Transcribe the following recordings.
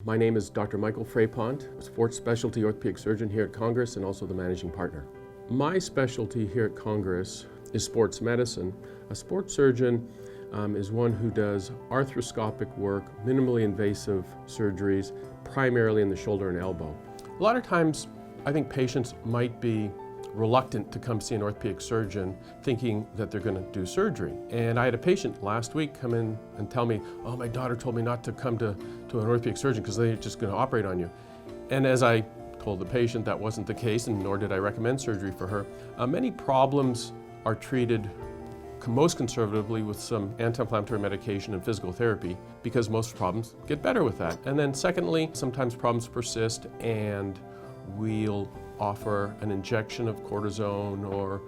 My name is Dr. Michael Fraipont, a sports specialty orthopedic surgeon here at Congress and also the managing partner. My specialty here at Congress is sports medicine. A sports surgeon is one who does arthroscopic work, minimally invasive surgeries, primarily in the shoulder and elbow. A lot of times, I think patients might be reluctant to come see an orthopedic surgeon thinking that they're going to do surgery. And I had a patient last week come in and tell me, oh, my daughter told me not to come to an orthopedic surgeon because they're just going to operate on you. And as I told the patient that wasn't the case, and nor did I recommend surgery for her, many problems are treated most conservatively with some anti-inflammatory medication and physical therapy because most problems get better with that. And then secondly, sometimes problems persist and we'll offer an injection of cortisone or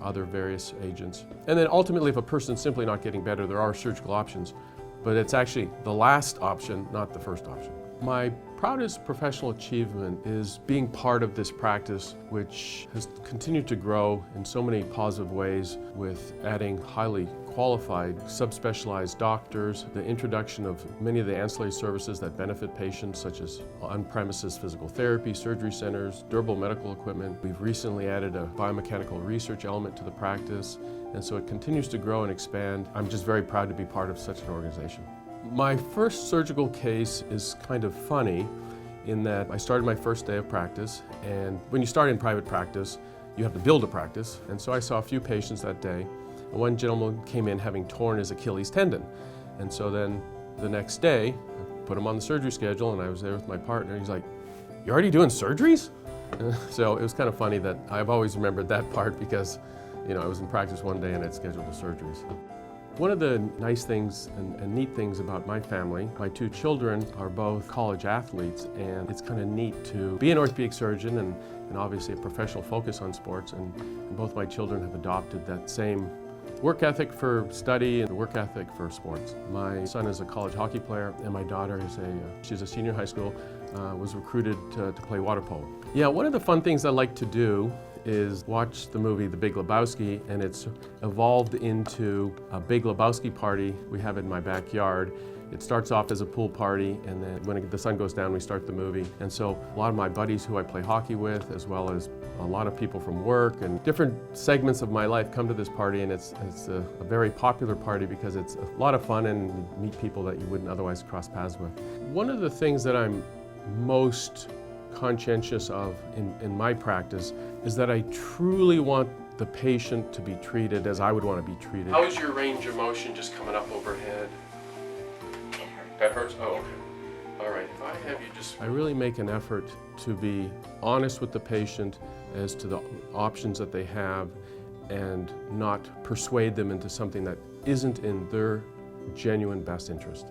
other various agents. And then ultimately, if a person's simply not getting better, there are surgical options, but it's actually the last option, not the first option. My proudest professional achievement is being part of this practice, which has continued to grow in so many positive ways with adding highly qualified subspecialized doctors, the introduction of many of the ancillary services that benefit patients, such as on-premises physical therapy, surgery centers, durable medical equipment. We've recently added a biomechanical research element to the practice, and so it continues to grow and expand. I'm just very proud to be part of such an organization. My first surgical case is kind of funny in that I started my first day of practice, and when you start in private practice, you have to build a practice, and so I saw a few patients that day. And one gentleman came in having torn his Achilles tendon, and so then the next day, I put him on the surgery schedule, and I was there with my partner. He's like, "You're already doing surgeries?" So it was kind of funny that I've always remembered that part because, I was in practice one day and I'd scheduled the surgeries. One of the nice things and neat things about my family, my two children are both college athletes, and it's kind of neat to be an orthopedic surgeon and obviously a professional focus on sports, and both my children have adopted that same work ethic for study and work ethic for sports. My son is a college hockey player, and my daughter is she's a senior in high school, was recruited to play water polo. Yeah, one of the fun things I like to do is watch the movie The Big Lebowski, and it's evolved into a Big Lebowski party we have in my backyard. It starts off as a pool party, and then when the sun goes down, we start the movie. And so a lot of my buddies who I play hockey with, as well as a lot of people from work and different segments of my life come to this party, and it's a very popular party because it's a lot of fun and you meet people that you wouldn't otherwise cross paths with. One of the things that I'm most conscientious of in my practice is that I truly want the patient to be treated as I would want to be treated. How is your range of motion just coming up overhead? It hurts. That hurts? Oh, okay. All right, if I have you I really make an effort to be honest with the patient as to the options that they have and not persuade them into something that isn't in their genuine best interest.